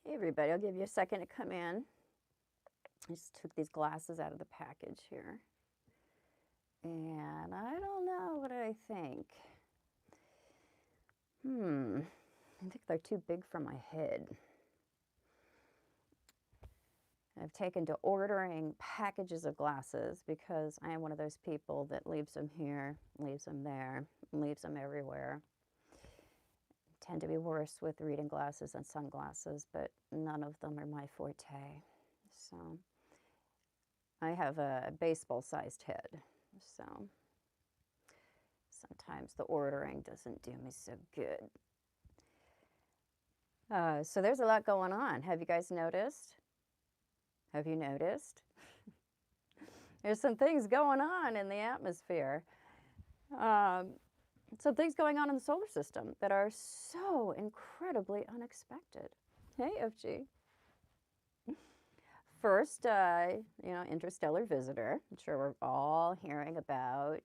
Hey everybody, I'll give you a second to come in. I just took these glasses out of the package here. And I don't know what I think. I think they're too big for my head. I've taken to ordering packages of glasses because I am one of those people that leaves them here, leaves them there, leaves them everywhere. I tend to be worse with reading glasses than sunglasses, but none of them are my forte. So I have a baseball-sized head, so sometimes the ordering doesn't do me so good. So there's a lot going on. Have you guys noticed? Have you noticed? There's some things going on in the atmosphere. Some things going on in the solar system that are so incredibly unexpected. Hey, FG. First, interstellar visitor. I'm sure we're all hearing about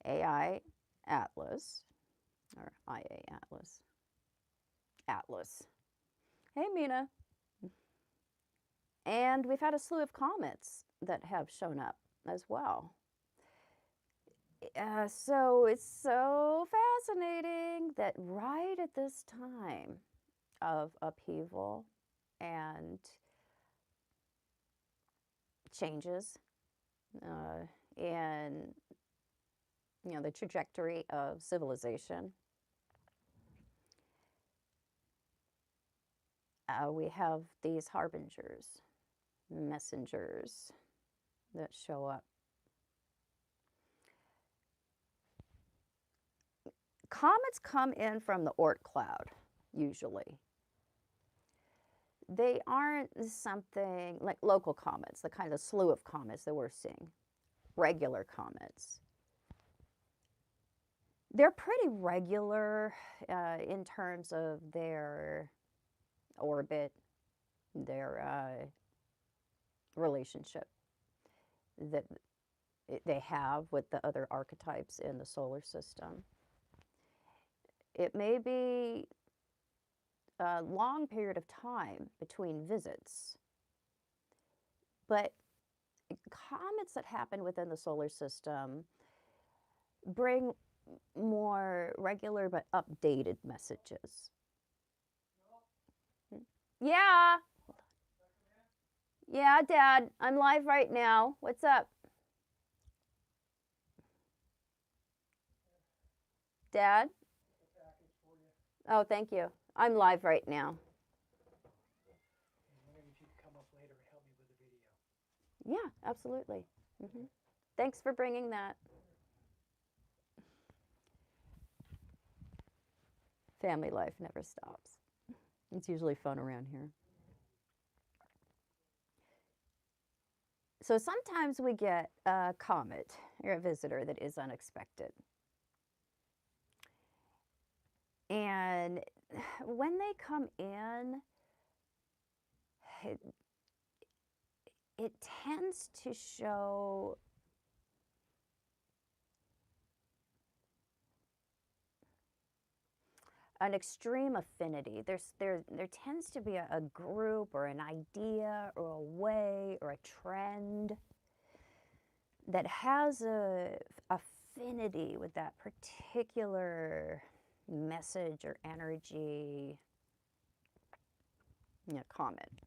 AI Atlas, or IA Atlas. Atlas. Hey, Mina. And we've had a slew of comets that have shown up as well. So it's so fascinating that right at this time of upheaval and changes in the trajectory of civilization, we have these harbingers, messengers that show up. Comets come in from the Oort cloud, usually. They aren't something like local comets, the kind of slew of comets that we're seeing, regular comets. They're pretty regular in terms of their orbit, their relationship that they have with the other archetypes in the solar system. It may be a long period of time between visits, but comets that happen within the solar system bring more regular but updated messages. Yeah. Yeah, Dad, I'm live right now. What's up? Dad? Oh, thank you. I'm live right now. Yeah, absolutely. Thanks for bringing that. Family life never stops. It's usually fun around here. So sometimes we get a comet or a visitor that is unexpected. And when they come in, it tends to show an extreme affinity. There tends to be a group or an idea or a way or a trend that has a affinity with that particular message or energy, comment.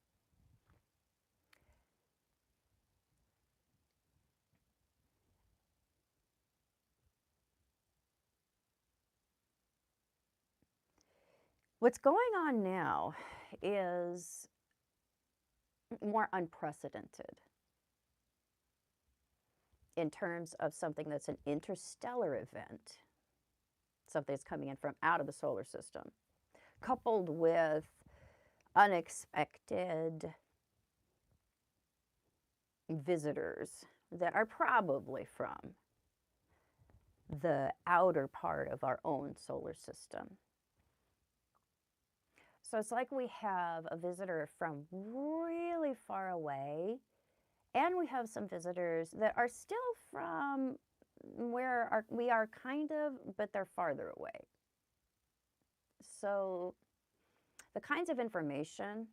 What's going on now is more unprecedented in terms of something that's an interstellar event, something that's coming in from out of the solar system, coupled with unexpected visitors that are probably from the outer part of our own solar system. So it's like we have a visitor from really far away, and we have some visitors that are still from where we are kind of, but they're farther away. So the kinds of information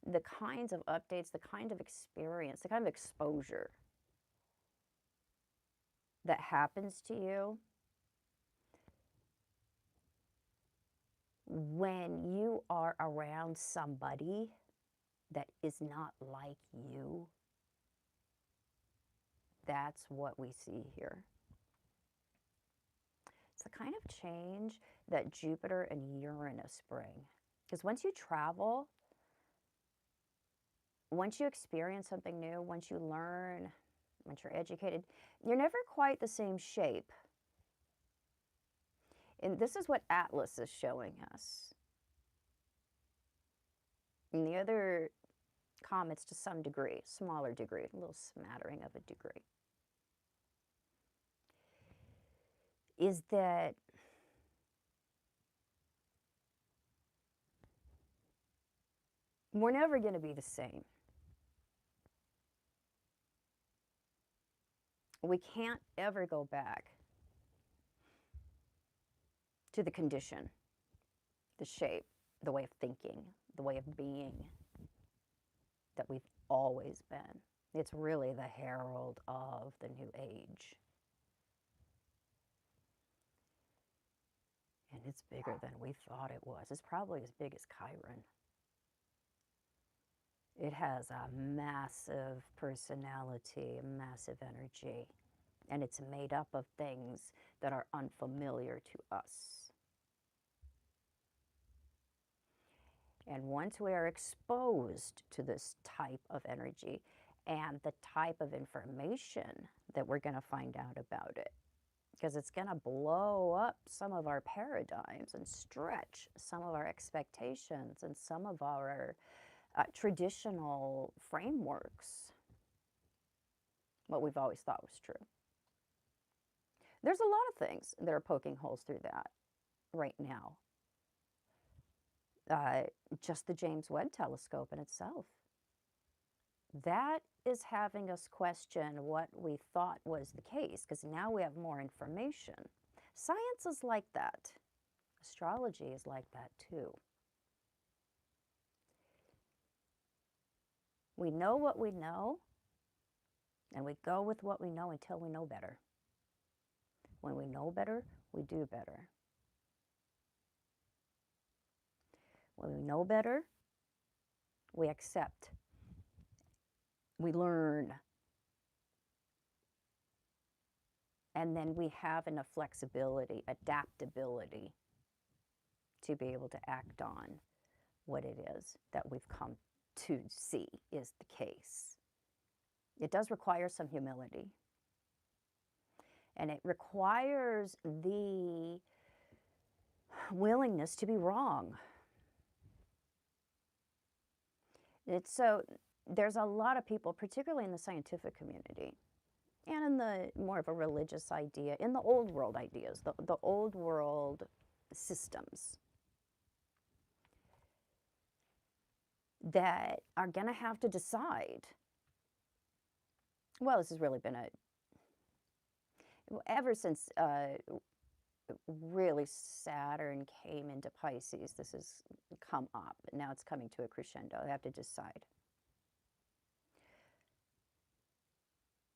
the kinds of updates, the kind of experience, the kind of exposure that happens to you when you are around somebody that is not like you. That's what we see here. It's the kind of change that Jupiter and Uranus bring. Because once you travel, once you experience something new, once you learn, once you're educated, you're never quite the same shape. And this is what Atlas is showing us. And the other comets, to some degree, smaller degree, a little smattering of a degree, is that we're never going to be the same. We can't ever go back to the condition, the shape, the way of thinking, the way of being that we've always been. It's really the herald of the new age. And it's bigger than we thought it was. It's probably as big as Chiron. It has a massive personality, a massive energy, and it's made up of things that are unfamiliar to us. And once we are exposed to this type of energy and the type of information that we're going to find out about it, because it's going to blow up some of our paradigms and stretch some of our expectations and some of our traditional frameworks, what we've always thought was true. There's a lot of things that are poking holes through that right now. Just the James Webb Telescope in itself. That is having us question what we thought was the case, because now we have more information. Science is like that. Astrology is like that too. We know what we know, and we go with what we know until we know better. When we know better, we do better. When we know better, we accept. We learn. And then we have enough flexibility, adaptability to be able to act on what it is that we've come to see is the case. It does require some humility. And it requires the willingness to be wrong. So there's a lot of people, particularly in the scientific community, and in the more of a religious idea, in the old world ideas, the old world systems, that are going to have to decide, well, this has really been ever since really Saturn came into Pisces, this has come up. Now it's coming to a crescendo. They have to decide.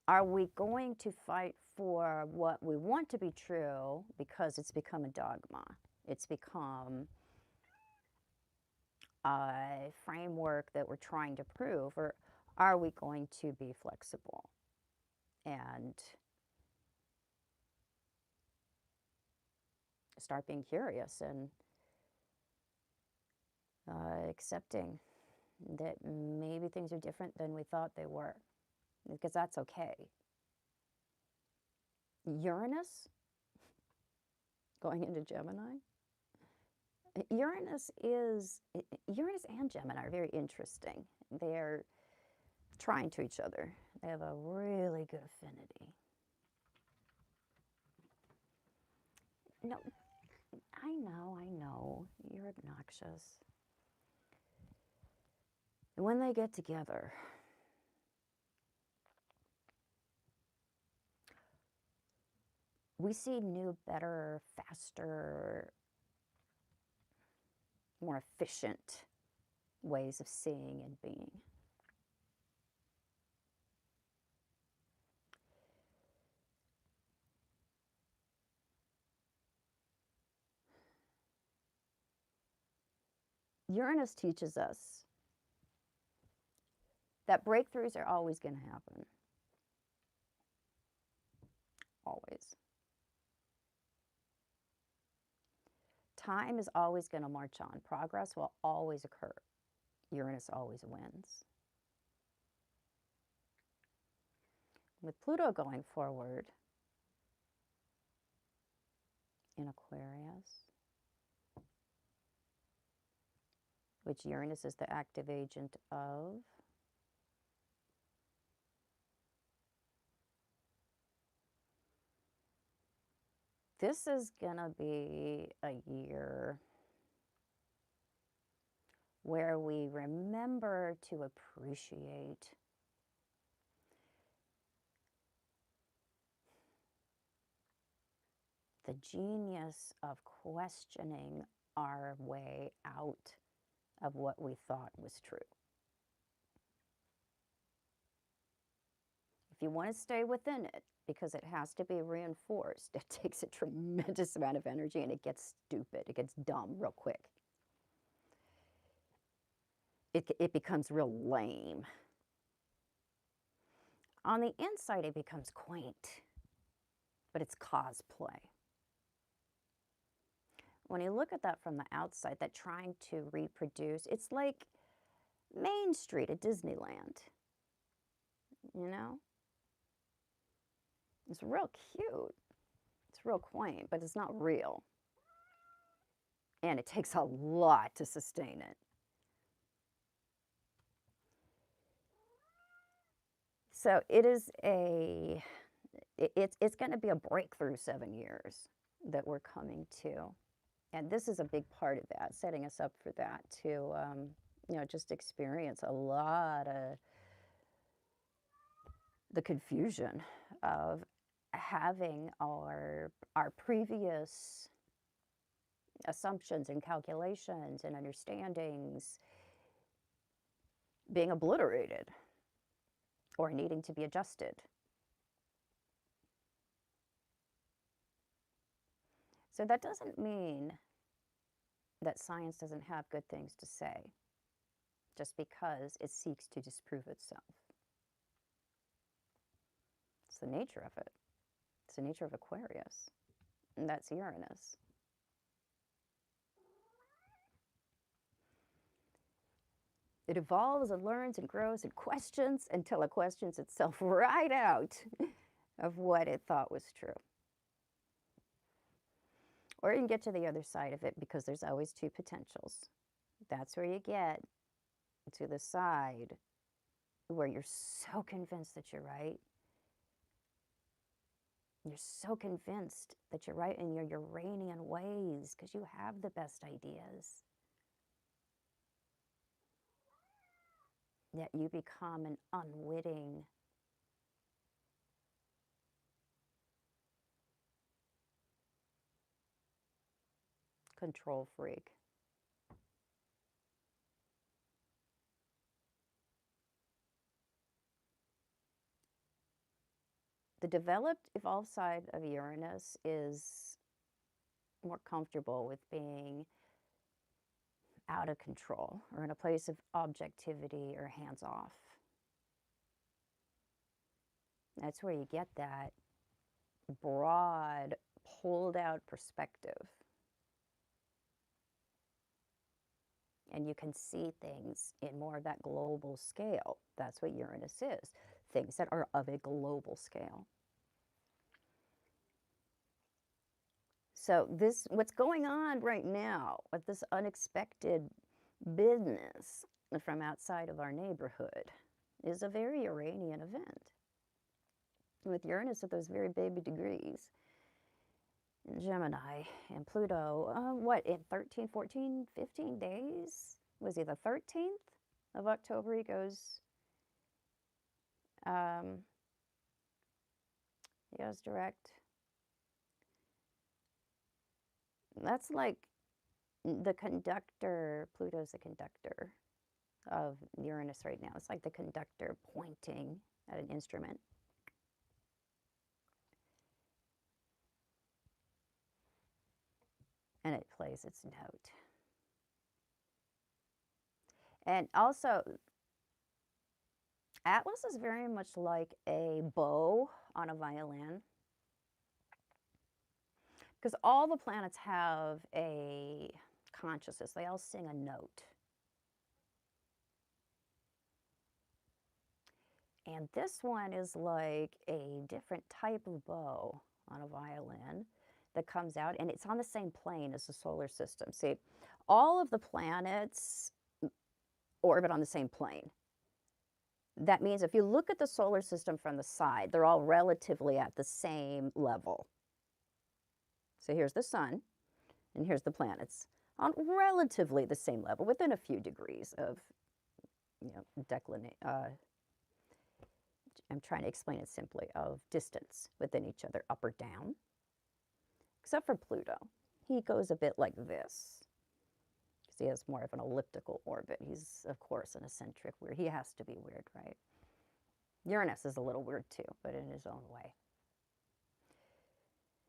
Are we going to fight for what we want to be true because it's become a dogma? It's become a framework that we're trying to prove, or are we going to be flexible and start being curious and accepting that maybe things are different than we thought they were, because that's okay. Uranus going into Gemini. Uranus and Gemini are very interesting. They're trying to each other. They have a really good affinity. No, I know, you're obnoxious. When they get together, we see new, better, faster, more efficient ways of seeing and being. Uranus teaches us that breakthroughs are always going to happen. Always. Time is always going to march on. Progress will always occur. Uranus always wins. With Pluto going forward in Aquarius, which Uranus is the active agent of, this is going to be a year where we remember to appreciate the genius of questioning our way out of what we thought was true. If you want to stay within it, because it has to be reinforced, it takes a tremendous amount of energy and it gets stupid, it gets dumb real quick. It becomes real lame. On the inside, it becomes quaint, but it's cosplay. When you look at that from the outside, that trying to reproduce, it's like Main Street at Disneyland, you know? It's real cute. It's real quaint, but it's not real. And it takes a lot to sustain it. So it is it's going to be a breakthrough 7 years that we're coming to. And this is a big part of that, setting us up for that to, you know, just experience a lot of the confusion of having our previous assumptions and calculations and understandings being obliterated or needing to be adjusted. So that doesn't mean that science doesn't have good things to say just because it seeks to disprove itself. It's the nature of it. It's the nature of Aquarius, and that's Uranus. It evolves and learns and grows and questions until it questions itself right out of what it thought was true. Or you can get to the other side of it because there's always two potentials. That's where you get to the side where you're so convinced that you're right. You're so convinced that you're right in your Uranian ways because you have the best ideas. Yet you become an unwitting control freak. The developed, evolved side of Uranus is more comfortable with being out of control or in a place of objectivity or hands off. That's where you get that broad, pulled out perspective. And you can see things in more of that global scale. That's what Uranus is. Things that are of a global scale. So what's going on right now with this unexpected business from outside of our neighborhood is a very Uranian event. With Uranus at those very baby degrees in Gemini and Pluto, in 13, 14, 15 days? Was he the 13th of October? He goes direct. That's like the conductor. Pluto's the conductor of Uranus right now. It's like the conductor pointing at an instrument. And it plays its note. And also, Atlas is very much like a bow on a violin, because all the planets have a consciousness. They all sing a note. And this one is like a different type of bow on a violin that comes out, and it's on the same plane as the solar system. See, all of the planets orbit on the same plane. That means if you look at the solar system from the side, they're all relatively at the same level. So here's the sun, and here's the planets on relatively the same level, within a few degrees of, I'm trying to explain it simply, of distance within each other, up or down, except for Pluto. He goes a bit like this, because he has more of an elliptical orbit. He's, of course, an eccentric weird. He has to be weird, right? Uranus is a little weird too, but in his own way.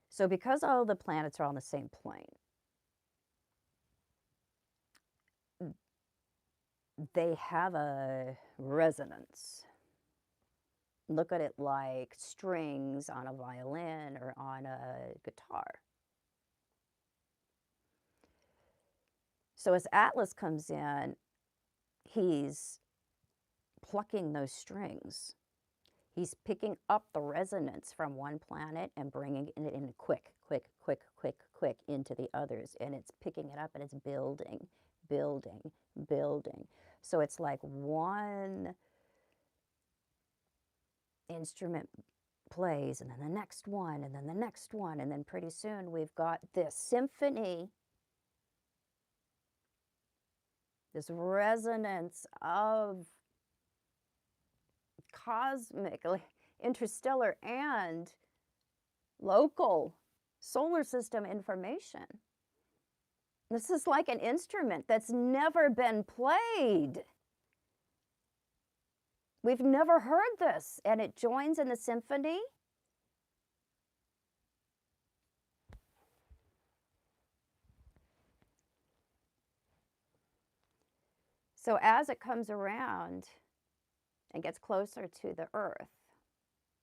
So because all the planets are on the same plane, they have a resonance. Look at it like strings on a violin or on a guitar. So as Atlas comes in, he's plucking those strings. He's picking up the resonance from one planet and bringing it in quick, quick, quick, quick, quick into the others. And it's picking it up and it's building, building, building. So it's like one instrument plays, and then the next one, and then the next one, and then pretty soon we've got this symphony, this resonance of cosmic, interstellar, and local solar system information. This is like an instrument that's never been played. We've never heard this, and it joins in the symphony. So as it comes around and gets closer to the Earth,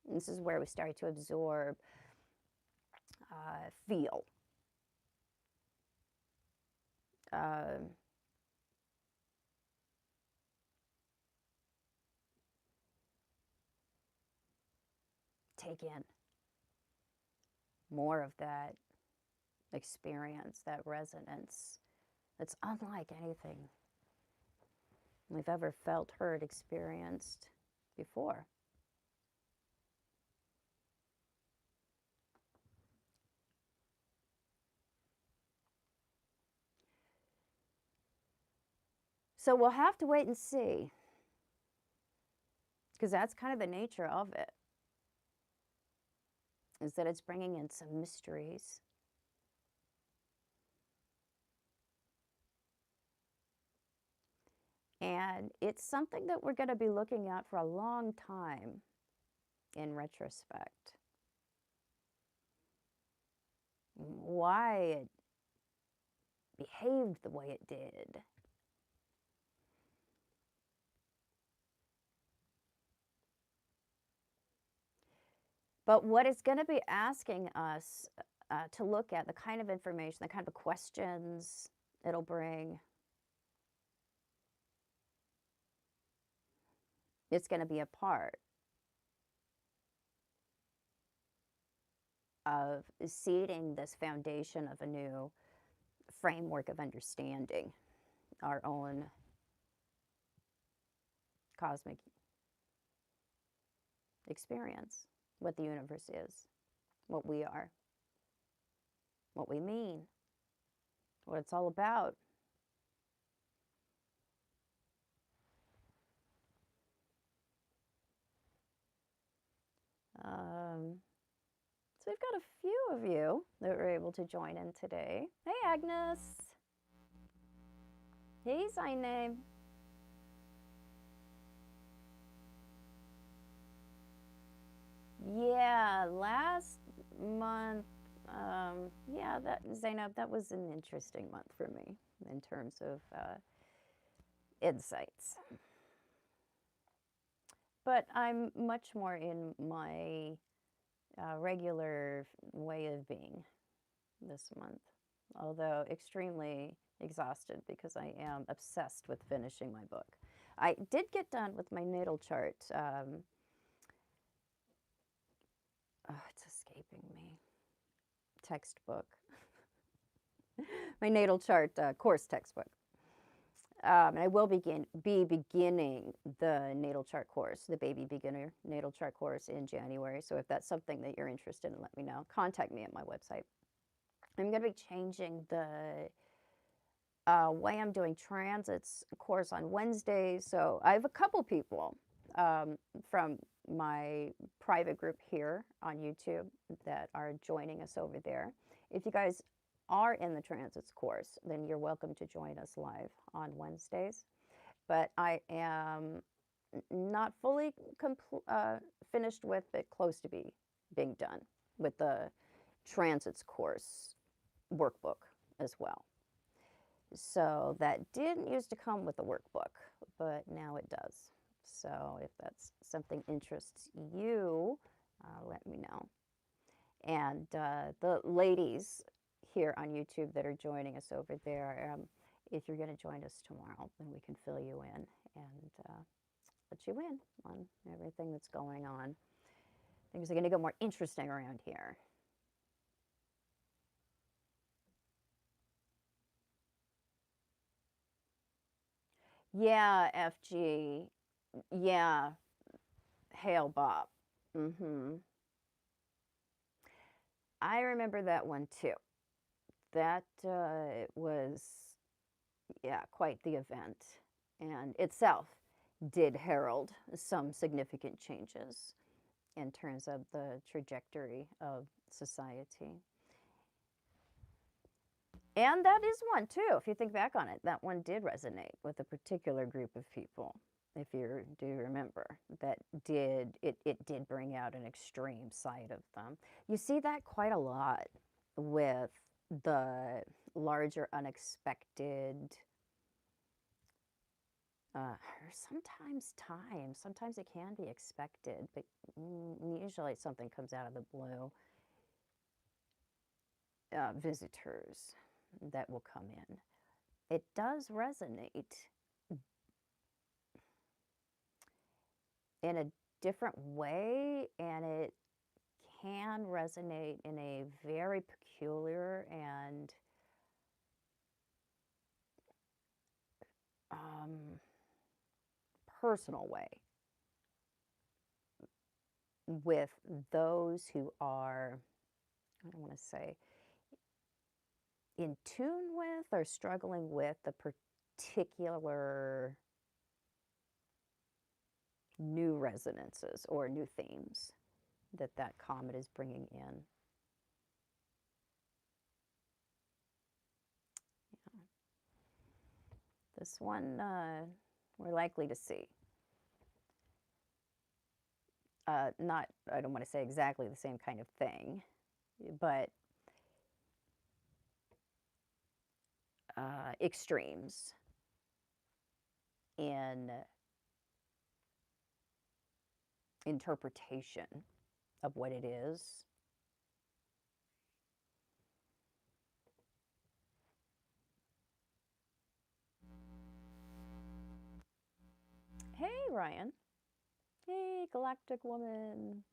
this is where we start to absorb, feel. Take in more of that experience, that resonance that's unlike anything we've ever felt, heard, experienced before. So we'll have to wait and see, because that's kind of the nature of it, is that it's bringing in some mysteries. And it's something that we're going to be looking at for a long time in retrospect. Why it behaved the way it did. But what it's going to be asking us to look at, the kind of information, the kind of questions it'll bring, it's going to be a part of seeding this foundation of a new framework of understanding our own cosmic experience, what the universe is, what we are, what we mean, what it's all about. So we've got a few of you that were able to join in today. Hey, Agnes. Hey, Zainab. Yeah, last month, yeah, that Zainab, that was an interesting month for me in terms of insights. But I'm much more in my regular way of being this month, although extremely exhausted because I am obsessed with finishing my book. I did get done with my natal chart. Oh, it's escaping me. Textbook. My natal chart course textbook. And I will be beginning the natal chart course, the baby beginner natal chart course in January. So if that's something that you're interested in, let me know. Contact me at my website. I'm going to be changing the way I'm doing transits course on Wednesdays. So I have a couple people from my private group here on YouTube that are joining us over there. If you guys are in the transits course, then you're welcome to join us live on Wednesdays. But I am not fully finished with, but close to being done with the transits course workbook as well. So that didn't used to come with a workbook, but now it does. So if that's something interests you, let me know. And the ladies here on YouTube that are joining us over there, if you're going to join us tomorrow, then we can fill you in and let you in on everything that's going on. Things are going to get more interesting around here. Yeah, FG. Yeah, Hail Bob. Mm-hmm. I remember that one too. That was, yeah, quite the event. And itself did herald some significant changes in terms of the trajectory of society. And that is one too, if you think back on it, that one did resonate with a particular group of people. If you do remember, that it did bring out an extreme side of them. You see that quite a lot with the larger unexpected, sometimes it can be expected, but usually something comes out of the blue. Visitors that will come in. It does resonate in a different way, and it can resonate in a very peculiar and personal way with those who are, I don't want to say, in tune with or struggling with the particular new resonances or new themes that that comet is bringing in. Yeah. This one we're likely to see. Not, I don't want to say exactly the same kind of thing, but extremes in interpretation of what it is. Hey, Ryan. Hey, Galactic Woman.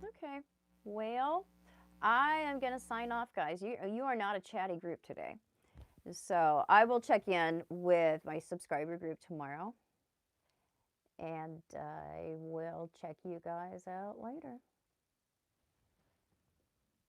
Okay. Well, I am going to sign off, guys. You are not a chatty group today. So I will check in with my subscriber group tomorrow. And I will check you guys out later.